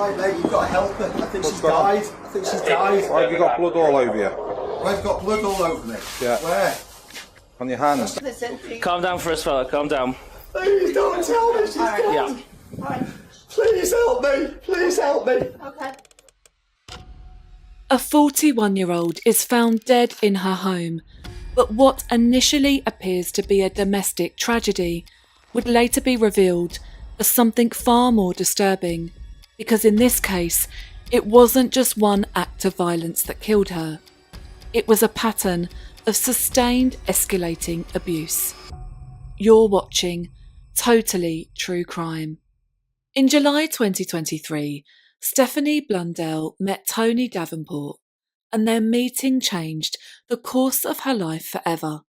Right, mate, you've got to help her. I think What's she's going on? died. I think she's died. Why have you got blood all over you? Why have you got blood all over me? Yeah. Where? On your hands? Calm down for us, fella, calm down. Please don't tell me she's dead. Yeah. Alright. Please help me. Please help me. Okay. A 41-year-old is found dead in her home, but what initially appears to be a domestic tragedy would later be revealed as something far more disturbing, because in this case, it wasn't just one act of violence that killed her. It was a pattern of sustained escalating abuse. You're watching Totally True Crime. In July 2023, Stephanie Blundell met Tony Davenport, and their meeting changed the course of her life forever.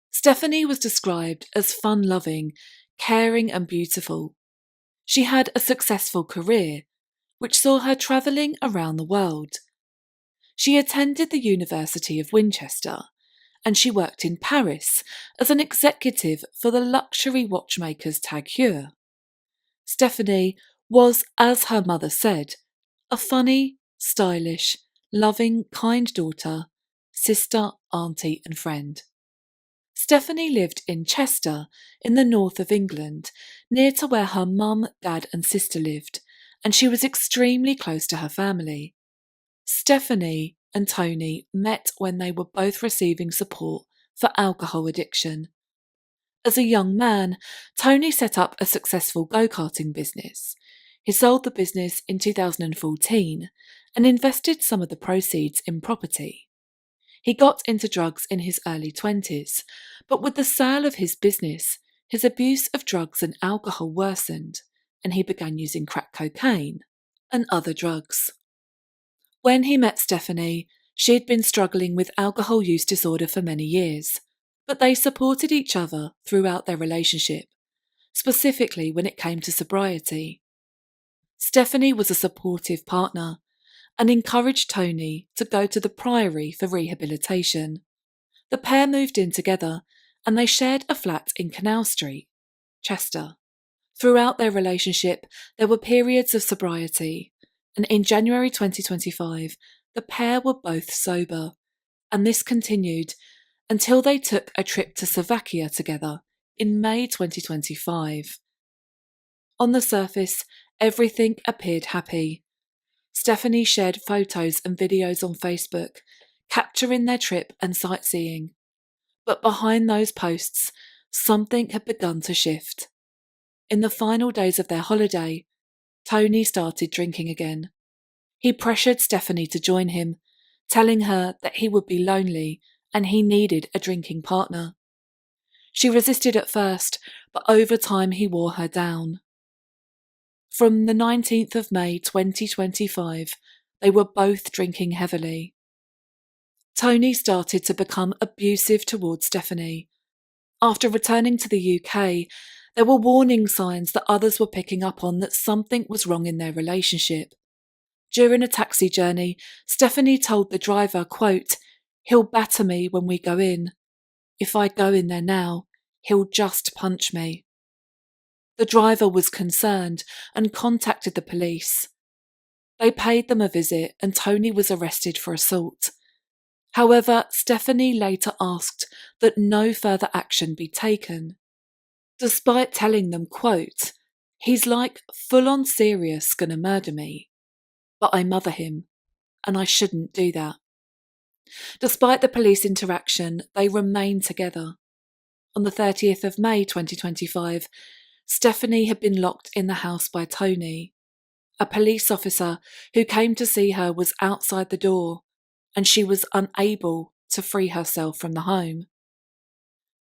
Stephanie was described as fun-loving, caring and beautiful. She had a successful career, which saw her travelling around the world. She attended the University of Winchester, and she worked in Paris as an executive for the luxury watchmakers Tag Heuer. Stephanie was, as her mother said, a funny, stylish, loving, kind daughter, sister, auntie and friend. Stephanie lived in Chester, in the north of England, near to where her mum, dad and sister lived, and she was extremely close to her family. Stephanie and Tony met when they were both receiving support for alcohol addiction. As a young man, Tony set up a successful go-karting business. He sold the business in 2014 and invested some of the proceeds in property. He got into drugs in his early 20s, but with the sale of his business, his abuse of drugs and alcohol worsened, and he began using crack cocaine and other drugs. When he met Stephanie, she had been struggling with alcohol use disorder for many years, but they supported each other throughout their relationship, specifically when it came to sobriety. Stephanie was a supportive partner and encouraged Tony to go to the Priory for rehabilitation. The pair moved in together and they shared a flat in Canal Street, Chester. Throughout their relationship, there were periods of sobriety, and in January 2025, the pair were both sober, and this continued until they took a trip to Slovakia together in May 2025. On the surface, everything appeared happy. Stephanie shared photos and videos on Facebook, capturing their trip and sightseeing. But behind those posts, something had begun to shift. In the final days of their holiday, Tony started drinking again. He pressured Stephanie to join him, telling her that he would be lonely and he needed a drinking partner. She resisted at first, but over time he wore her down. From the 19th of May 2025, they were both drinking heavily. Tony started to become abusive towards Stephanie. After returning to the UK, there were warning signs that others were picking up on that something was wrong in their relationship. During a taxi journey, Stephanie told the driver, quote, "He'll batter me when we go in. If I go in there now, he'll just punch me." The driver was concerned and contacted the police. They paid them a visit and Tony was arrested for assault. However, Stephanie later asked that no further action be taken. Despite telling them, quote, "He's like full-on serious gonna murder me, but I mother him, and I shouldn't do that." Despite the police interaction, they remained together. On the 30th of May 2025, Stephanie had been locked in the house by Tony. A police officer who came to see her was outside the door, and she was unable to free herself from the home.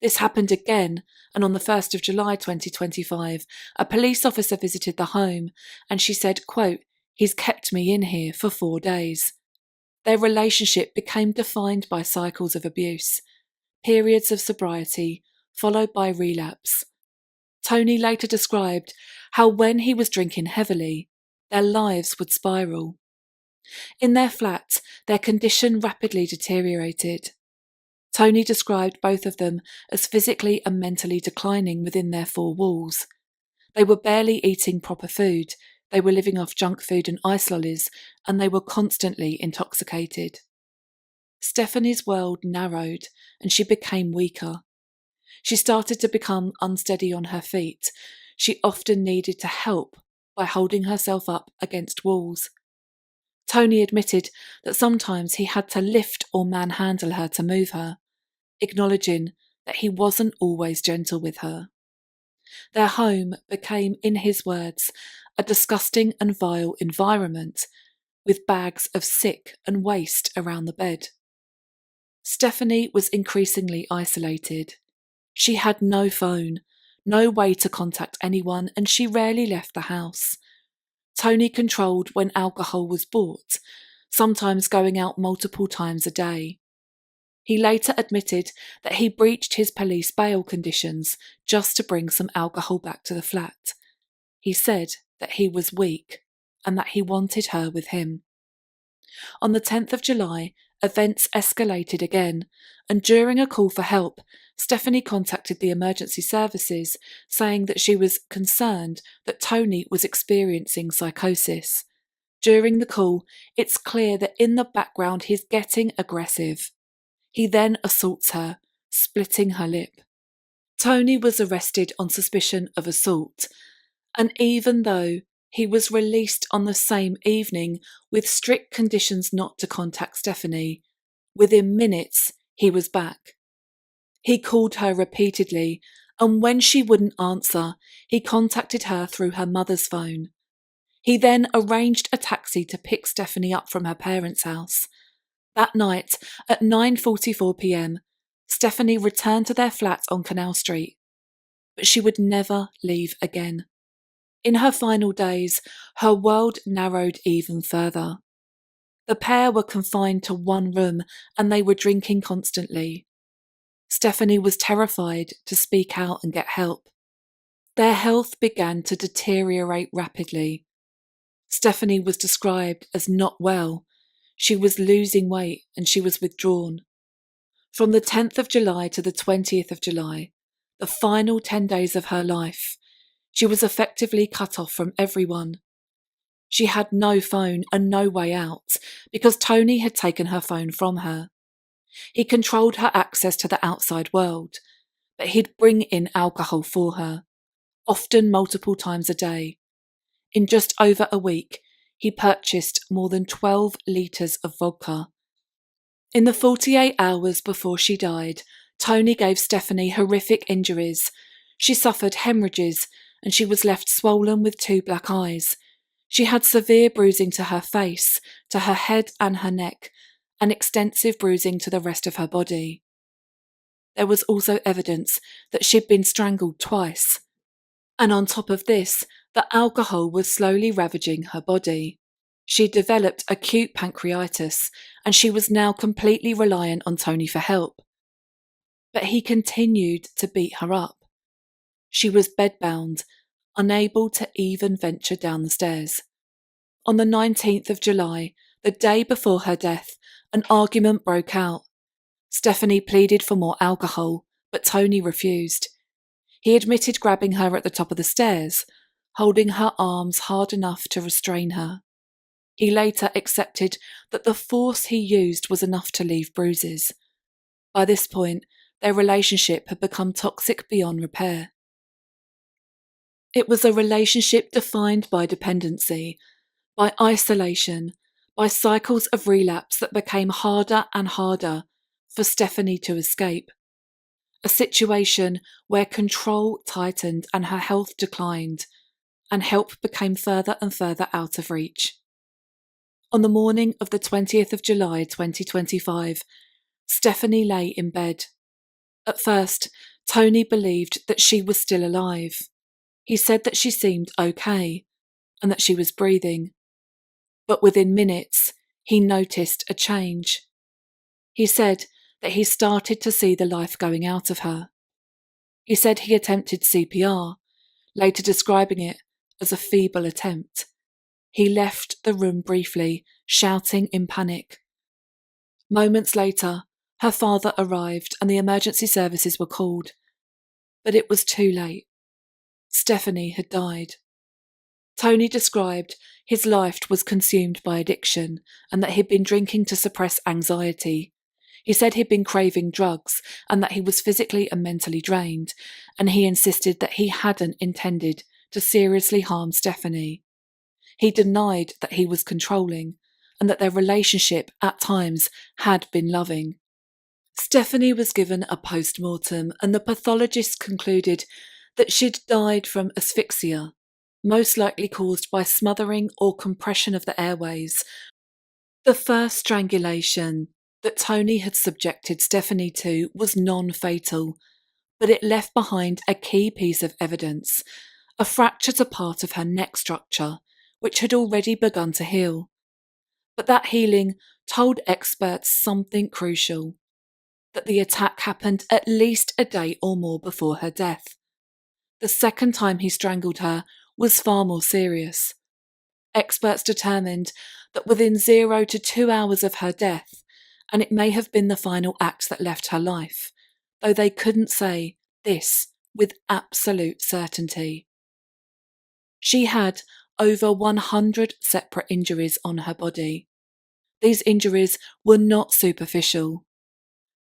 This happened again, and on the 1st of July 2025, a police officer visited the home, and she said, quote, "He's kept me in here for 4 days." Their relationship became defined by cycles of abuse, periods of sobriety, followed by relapse. Tony later described how when he was drinking heavily, their lives would spiral. In their flat, their condition rapidly deteriorated. Tony described both of them as physically and mentally declining within their 4 walls. They were barely eating proper food, They were living off junk food and ice lollies, and they were constantly intoxicated. Stephanie's world narrowed, and she became weaker. She started to become unsteady on her feet. She often needed to help by holding herself up against walls. Tony admitted that sometimes he had to lift or manhandle her to move her, acknowledging that he wasn't always gentle with her. Their home became, in his words, a disgusting and vile environment, with bags of sick and waste around the bed. Stephanie was increasingly isolated. She had no phone, no way to contact anyone, and she rarely left the house. Tony controlled when alcohol was bought, sometimes going out multiple times a day. He later admitted that he breached his police bail conditions just to bring some alcohol back to the flat. He said that he was weak and that he wanted her with him. On the 10th of July, events escalated again, and during a call for help, Stephanie contacted the emergency services, saying that she was concerned that Tony was experiencing psychosis. During the call, it's clear that in the background he's getting aggressive. He then assaults her, splitting her lip. Tony was arrested on suspicion of assault, and even though he was released on the same evening with strict conditions not to contact Stephanie, within minutes he was back. He called her repeatedly, and when she wouldn't answer, he contacted her through her mother's phone. He then arranged a taxi to pick Stephanie up from her parents' house. That night, at 9:44 p.m, Stephanie returned to their flat on Canal Street. But she would never leave again. In her final days, her world narrowed even further. The pair were confined to one room and they were drinking constantly. Stephanie was terrified to speak out and get help. Their health began to deteriorate rapidly. Stephanie was described as not well. She was losing weight and she was withdrawn. From the 10th of July to the 20th of July, the final 10 days of her life, she was effectively cut off from everyone. She had no phone and no way out because Tony had taken her phone from her. He controlled her access to the outside world, but he'd bring in alcohol for her, often multiple times a day. In just over a week, he purchased more than 12 litres of vodka. In the 48 hours before she died, Tony gave Stephanie horrific injuries. She suffered hemorrhages and she was left swollen with 2 black eyes. She had severe bruising to her face, to her head and her neck, and extensive bruising to the rest of her body. There was also evidence that she'd been strangled twice. And on top of this, the alcohol was slowly ravaging her body. She developed acute pancreatitis, and she was now completely reliant on Tony for help. But he continued to beat her up. She was bedbound, unable to even venture down the stairs. On the 19th of July, the day before her death, an argument broke out. Stephanie pleaded for more alcohol, but Tony refused. He admitted grabbing her at the top of the stairs, holding her arms hard enough to restrain her. He later accepted that the force he used was enough to leave bruises. By this point, their relationship had become toxic beyond repair. It was a relationship defined by dependency, by isolation, by cycles of relapse that became harder and harder for Stephanie to escape. A situation where control tightened and her health declined, and help became further and further out of reach. On the morning of the 20th of July 2025, Stephanie lay in bed. At first, Tony believed that she was still alive. He said that she seemed okay, and that she was breathing. But within minutes, he noticed a change. He said that he started to see the life going out of her. He said he attempted CPR, later describing it as a feeble attempt. He left the room briefly, shouting in panic. Moments later, her father arrived and the emergency services were called. But it was too late. Stephanie had died. Tony described his life was consumed by addiction and that he'd been drinking to suppress anxiety. He said he'd been craving drugs and that he was physically and mentally drained, and he insisted that he hadn't intended to seriously harm Stephanie. He denied that he was controlling and that their relationship at times had been loving. Stephanie was given a post-mortem and the pathologist concluded that she'd died from asphyxia, most likely caused by smothering or compression of the airways. The first strangulation that Tony had subjected Stephanie to was non-fatal, but it left behind a key piece of evidence, a fracture to part of her neck structure, which had already begun to heal. But that healing told experts something crucial, that the attack happened at least a day or more before her death. The second time he strangled her was far more serious. Experts determined that within 0 to 2 hours of her death, and it may have been the final act that left her life, though they couldn't say this with absolute certainty. She had over 100 separate injuries on her body. These injuries were not superficial.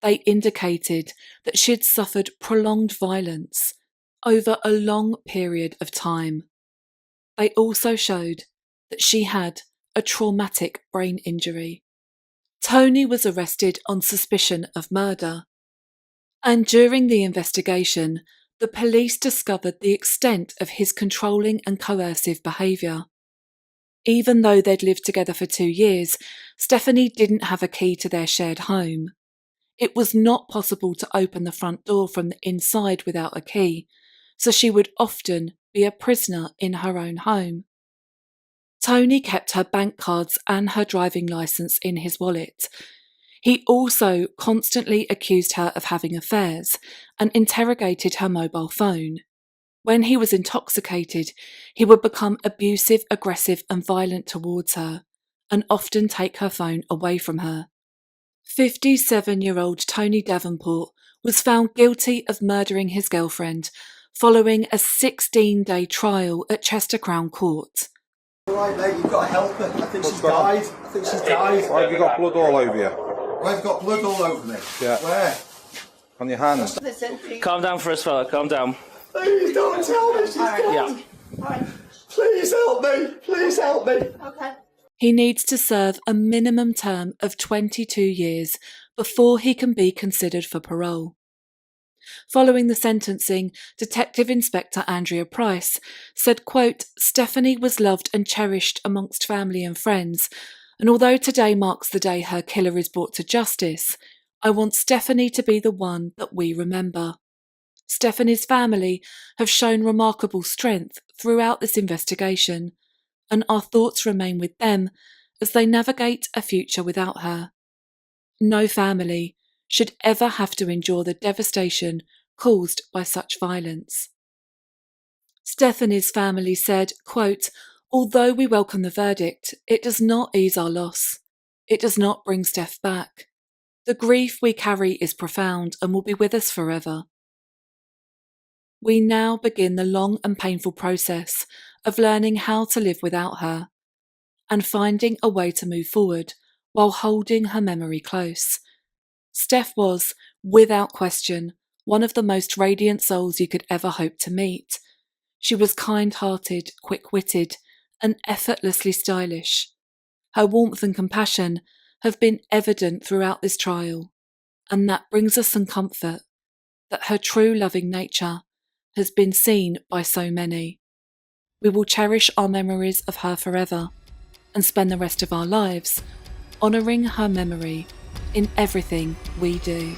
They indicated that she'd suffered prolonged violence over a long period of time. They also showed that she had a traumatic brain injury. Tony was arrested on suspicion of murder, and during the investigation, the police discovered the extent of his controlling and coercive behaviour. Even though they'd lived together for 2 years, Stephanie didn't have a key to their shared home. It was not possible to open the front door from the inside without a key, so she would often be a prisoner in her own home. Tony kept her bank cards and her driving licence in his wallet. He also constantly accused her of having affairs and interrogated her mobile phone. When he was intoxicated, he would become abusive, aggressive and violent towards her, and often take her phone away from her. 57-year-old Tony Davenport was found guilty of murdering his girlfriend following a 16-day trial at Chester Crown Court. Alright mate, you've got to help her. I think she's died. I think she's died. Why have you got blood all over you? Well, I've got blood all over me. Yeah. Where? On your hands? Calm down first, fella. Calm down. Please don't tell me she's dead. Yeah. Alright. Please help me. Please help me. Okay. He needs to serve a minimum term of 22 years before he can be considered for parole. Following the sentencing, Detective Inspector Andrea Price said, quote, "Stephanie was loved and cherished amongst family and friends, and although today marks the day her killer is brought to justice, I want Stephanie to be the one that we remember. Stephanie's family have shown remarkable strength throughout this investigation, and our thoughts remain with them as they navigate a future without her. No family should ever have to endure the devastation caused by such violence." Stephanie's family said, quote, "Although we welcome the verdict, it does not ease our loss. It does not bring Steph back. The grief we carry is profound and will be with us forever. We now begin the long and painful process of learning how to live without her and finding a way to move forward while holding her memory close. Steph was, without question, one of the most radiant souls you could ever hope to meet. She was kind-hearted, quick-witted, and effortlessly stylish. Her warmth and compassion have been evident throughout this trial, and that brings us some comfort that her true loving nature has been seen by so many. We will cherish our memories of her forever and spend the rest of our lives honouring her memory in everything we do."